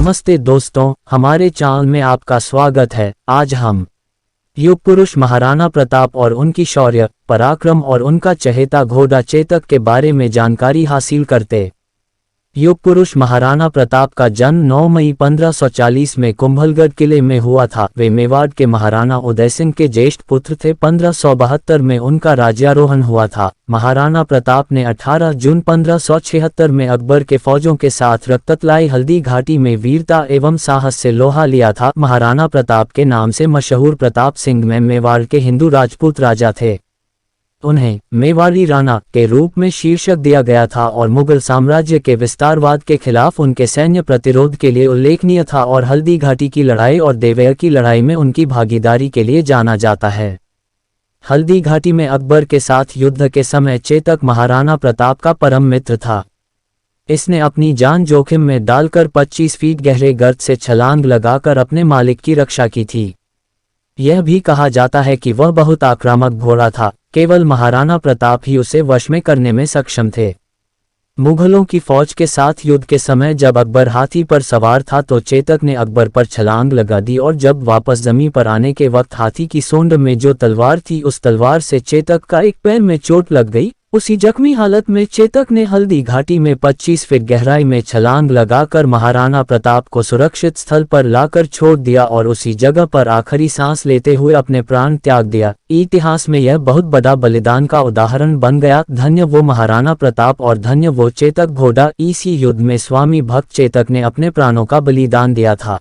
नमस्ते दोस्तों, हमारे चैनल में आपका स्वागत है। आज हम युग पुरुष महाराणा प्रताप और उनकी शौर्य, पराक्रम और उनका चहेता घोड़ा चेतक के बारे में जानकारी हासिल करते। युग पुरुष महाराणा प्रताप का जन्म 9 मई 1540 में कुंभलगढ़ किले में हुआ था। वे मेवाड़ के महाराणा उदय सिंह के ज्येष्ठ पुत्र थे। 1572 में उनका राज्यारोहण हुआ था। महाराणा प्रताप ने 18 जून 1576 में अकबर के फौजों के साथ रक्ततलाई हल्दी घाटी में वीरता एवं साहस से लोहा लिया था। महाराणा प्रताप के नाम से मशहूर प्रताप सिंह में मेवाड़ के हिंदू राजपूत राजा थे। उन्हें मेवाड़ी राणा के रूप में शीर्षक दिया गया था और मुगल साम्राज्य के विस्तारवाद के खिलाफ उनके सैन्य प्रतिरोध के लिए उल्लेखनीय था और हल्दी घाटी की लड़ाई और देवयर की लड़ाई में उनकी भागीदारी के लिए जाना जाता है। हल्दी घाटी में अकबर के साथ युद्ध के समय चेतक महाराणा प्रताप का परम मित्र था। इसने अपनी जान जोखिम में डालकर 25 फीट गहरे गर्त से छलांग लगाकर अपने मालिक की रक्षा की थी। यह भी कहा जाता है कि वह बहुत आक्रामक घोड़ा था। केवल महाराणा प्रताप ही उसे वश में करने में सक्षम थे। मुगलों की फौज के साथ युद्ध के समय जब अकबर हाथी पर सवार था तो चेतक ने अकबर पर छलांग लगा दी और जब वापस जमीन पर आने के वक्त हाथी की सूंड में जो तलवार थी उस तलवार से चेतक का एक पैर में चोट लग गई। उसी जख्मी हालत में चेतक ने हल्दी घाटी में 25 फीट गहराई में छलांग लगाकर महाराणा प्रताप को सुरक्षित स्थल पर लाकर छोड़ दिया और उसी जगह पर आखिरी सांस लेते हुए अपने प्राण त्याग दिया। इतिहास में यह बहुत बड़ा बलिदान का उदाहरण बन गया। धन्य वो महाराणा प्रताप और धन्य वो चेतक घोड़ा। इसी युद्ध में स्वामी भक्त चेतक ने अपने प्राणों का बलिदान दिया था।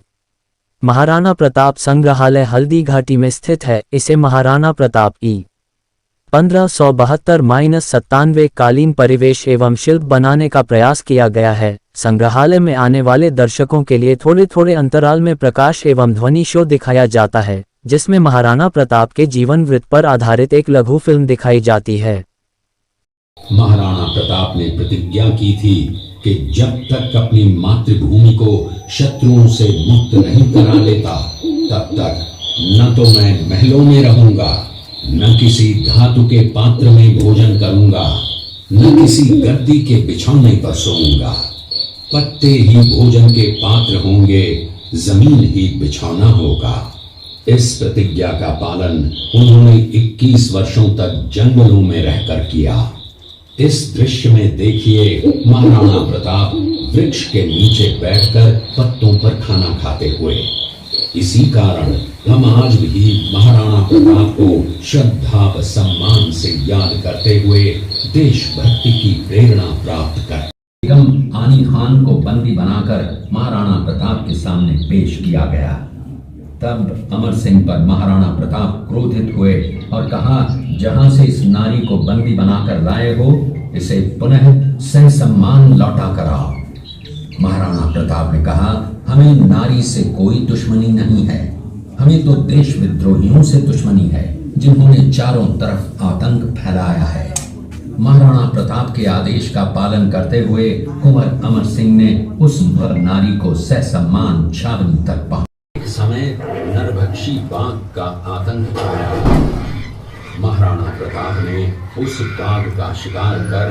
महाराणा प्रताप संग्रहालय हल्दी घाटी में स्थित है। इसे महाराणा प्रताप की 1572-97 कालीन परिवेश एवं शिल्प बनाने का प्रयास किया गया है। संग्रहालय में आने वाले दर्शकों के लिए थोड़े थोड़े अंतराल में प्रकाश एवं ध्वनि शो दिखाया जाता है, जिसमें महाराणा प्रताप के जीवन वृत्त पर आधारित एक लघु फिल्म दिखाई जाती है। महाराणा प्रताप ने प्रतिज्ञा की थी कि जब तक अपनी मातृभूमि को शत्रुओं से मुक्त नहीं करा लेता, तब तक न तो मैं महलों में रहूंगा, न किसी धातु के पात्र में भोजन करूंगा, न किसी गद्दी के बिछौने पर सोऊंगा। पत्ते ही भोजन के पात्र होंगे, जमीन ही बिछौना होगा। इस प्रतिज्ञा का पालन उन्होंने 21 वर्षों तक जंगलों में रहकर किया। इस दृश्य में देखिए महाराणा प्रताप वृक्ष के नीचे बैठकर पत्तों पर खाना खाते हुए। इसी कारण हम आज भी महाराणा प्रताप को श्रद्धा व सम्मान से याद करते हुए देशभक्ति की प्रेरणा प्राप्त करते। बेगम आनी खान को बंदी बनाकर महाराणा प्रताप के सामने पेश किया गया। तब अमर सिंह पर महाराणा प्रताप क्रोधित हुए और कहा, जहां से इस नारी को बंदी बनाकर लाए हो, इसे पुनः सह सम्मान लौटा कर आओ। महाराणा प्रताप ने कहा, हमें नारी से कोई दुश्मनी नहीं है, हमें तो देश विद्रोहियों से दुश्मनी है जिन्होंने चारों तरफ आतंक फैलाया है। महाराणा प्रताप के आदेश का पालन करते हुए कुंवर अमर सिंह ने उस भर नारी को ससम्मान छावनी तक पहुंचा। एक समय नरभक्षी बाघ का आतंक आया। महाराणा प्रताप ने उस बाघ का शिकार कर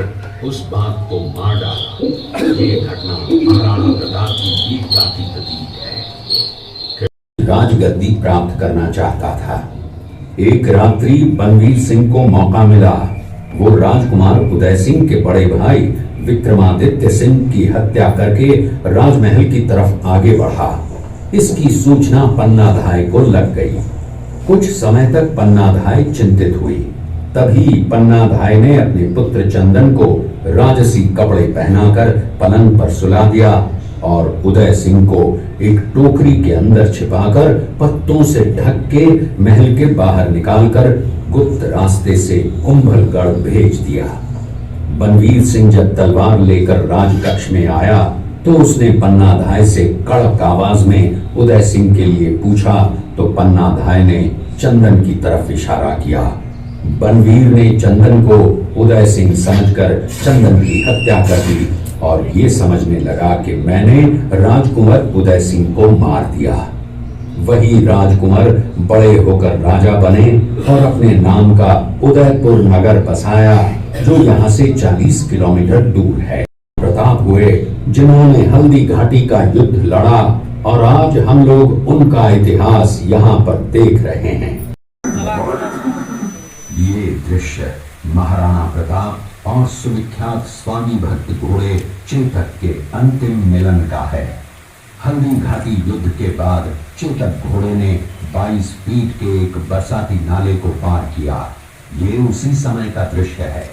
उस बाघ को मार डाला। ये घटना महाराणा प्रताप की वीरता की प्रतीक है। राजगद्दी प्राप्त करना चाहता था। एक रात्रि बनवीर सिंह को मौका मिला। वो राजकुमार उदय सिंह के बड़े भाई विक्रमादित्य सिंह की हत्या करके राजमहल की तरफ आगे बढ़ा। इसकी सूचना पन्नाधाय को लग गई। कुछ समय तक पन्नाधाय चिंतित हुई। तभी पन्नाधाय ने अपने पुत्र चंदन को राजसी कपड़े पहनाकर पलंग पर सुला दिया और उदय सिंह को एक टोकरी के अंदर छिपाकर पत्तों से ढक के महल के बाहर निकालकर गुप्त रास्ते से कुंभलगढ़ भेज दिया। बनवीर सिंह जब तलवार लेकर राजकक्ष में आया तो उसने पन्नाधाय से कड़क आवाज में उदय सिंह के लिए पूछा तो पन्नाधाय ने चंदन की तरफ इशारा किया। बनवीर ने चंदन को उदय सिंह समझकर चंदन की हत्या कर दी और ये समझने लगा कि मैंने राजकुमार उदय सिंह को मार दिया। वही राजकुमार बड़े होकर राजा बने और अपने नाम का उदयपुर नगर बसाया, जो यहाँ से 40 किलोमीटर दूर है। प्रताप हुए जिन्होंने हल्दी घाटी का युद्ध लड़ा और आज हम लोग उनका इतिहास यहाँ पर देख रहे हैं। ये दृश्य महाराणा प्रताप और सुविख्यात स्वामी भक्त घोड़े चेतक के अंतिम मिलन का है। हल्दी घाटी युद्ध के बाद चेतक घोड़े ने 22 फीट के एक बरसाती नाले को पार किया। ये उसी समय का दृश्य है।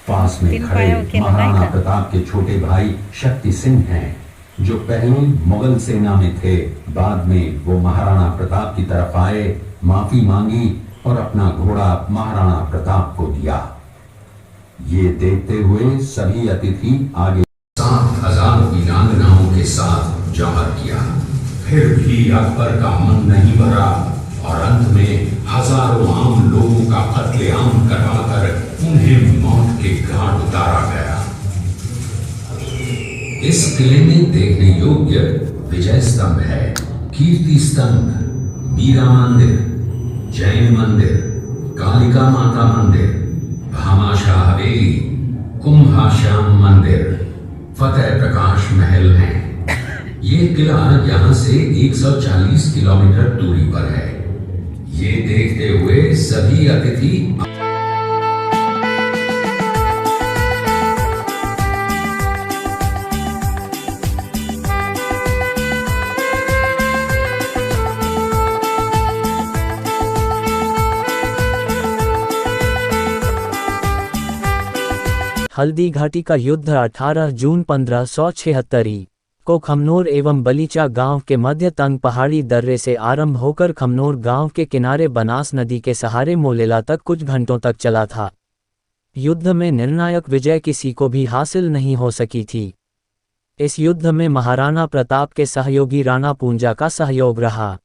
पास में खड़े महाराणा प्रताप के छोटे भाई शक्ति सिंह हैं, जो पहले मुगल सेना में थे। बाद में वो महाराणा प्रताप की तरफ आए, माफी मांगी और अपना घोड़ा महाराणा प्रताप को दिया। ये देखते हुए सभी अतिथि आगे 7,000 वीरांगनाओं के साथ जौहर किया। फिर भी अकबर का मन नहीं भरा और अंत में हजारों आम लोगों का कत्लेआम करवाकर उन्हें मौत के घाट उतारा गया। इस किले में देखने योग्य विजय स्तंभ है, कीर्ति स्तंभ, मीरा मंदिर, जैन मंदिर, कालिका माता मंदिर, भामाशाह हवेली, कुंभाश्याम मंदिर, फतेह प्रकाश महल हैं। ये किला यहाँ से 140 किलोमीटर दूरी पर है। ये देखते हुए सभी अतिथि हल्दी घाटी का युद्ध 18 जून 1576 को खमनोर एवं बलीचा गांव के मध्य तंग पहाड़ी दर्रे से आरंभ होकर खमनोर गांव के किनारे बनास नदी के सहारे मोलेला तक कुछ घंटों तक चला था। युद्ध में निर्णायक विजय किसी को भी हासिल नहीं हो सकी थी। इस युद्ध में महाराणा प्रताप के सहयोगी राणा पूंजा का सहयोग रहा।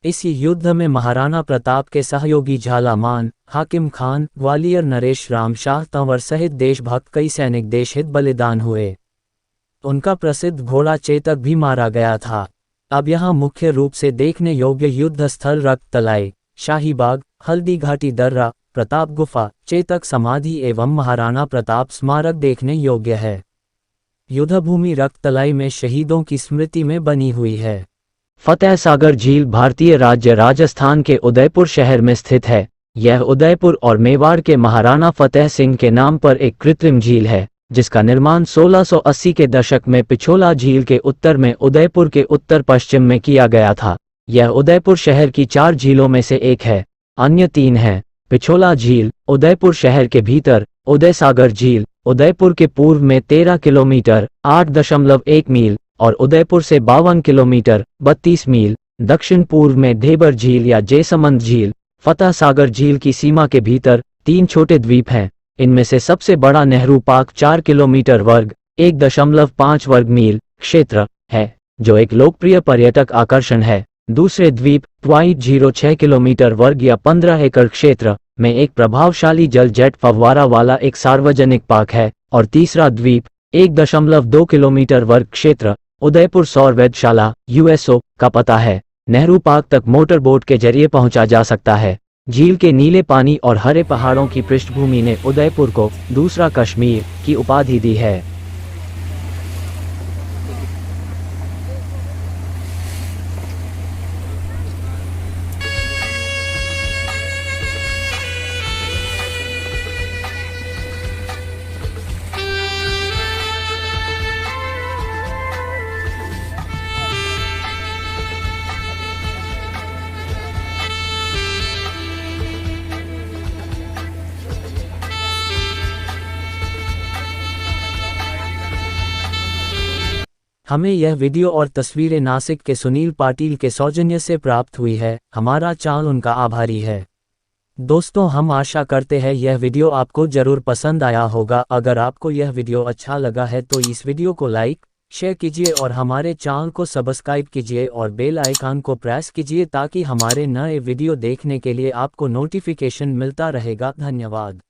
इस युद्ध में महाराणा प्रताप के सहयोगी झालामान, हाकिम खान, ग्वालियर नरेश राम शाह तंवर सहित देशभक्त कई सैनिक देशहित बलिदान हुए। उनका प्रसिद्ध घोड़ा चेतक भी मारा गया था। अब यहाँ मुख्य रूप से देखने योग्य युद्ध स्थल रक्त तलाई, शाहीबाग, हल्दी घाटी दर्रा, प्रताप गुफा, चेतक समाधि एवं महाराणा प्रताप स्मारक देखने योग्य है। युद्धभूमि रक्त तलाई में शहीदों की स्मृति में बनी हुई है। फतेह सागर झील भारतीय राज्य राजस्थान के उदयपुर शहर में स्थित है। यह उदयपुर और मेवाड़ के महाराणा फतेह सिंह के नाम पर एक कृत्रिम झील है, जिसका निर्माण 1680 के दशक में पिछोला झील के उत्तर में उदयपुर के उत्तर पश्चिम में किया गया था। यह उदयपुर शहर की 4 झीलों में से एक है। अन्य 3 हैं: पिछोला झील उदयपुर शहर के भीतर, उदय सागर झील उदयपुर के पूर्व में 13 किलोमीटर 8.1 मील और उदयपुर से 52 किलोमीटर 32 मील दक्षिण पूर्व में ढेबर झील या जयसमंद झील। फतेह सागर झील की सीमा के भीतर 3 छोटे द्वीप हैं। इनमें से सबसे बड़ा नेहरू पार्क 4 किलोमीटर वर्ग 1.5 वर्ग मील क्षेत्र है, जो एक लोकप्रिय पर्यटक आकर्षण है। दूसरे द्वीप 0.06 किलोमीटर वर्ग या 15 एकड़ क्षेत्र में एक प्रभावशाली जल जेट फव्वारा वाला एक सार्वजनिक पार्क है। और तीसरा द्वीप 1.2 किलोमीटर वर्ग क्षेत्र उदयपुर सौर वेधशाला USO का पता है। नेहरू पार्क तक मोटर बोट के जरिए पहुंचा जा सकता है। झील के नीले पानी और हरे पहाड़ों की पृष्ठभूमि ने उदयपुर को दूसरा कश्मीर की उपाधि दी है। हमें यह वीडियो और तस्वीरें नासिक के सुनील पाटिल के सौजन्य से प्राप्त हुई है। हमारा चैनल उनका आभारी है। दोस्तों, हम आशा करते हैं यह वीडियो आपको जरूर पसंद आया होगा। अगर आपको यह वीडियो अच्छा लगा है तो इस वीडियो को लाइक, शेयर कीजिए और हमारे चैनल को सब्सक्राइब कीजिए और बेल आइकन को प्रेस कीजिए ताकि हमारे नए वीडियो देखने के लिए आपको नोटिफिकेशन मिलता रहेगा। धन्यवाद।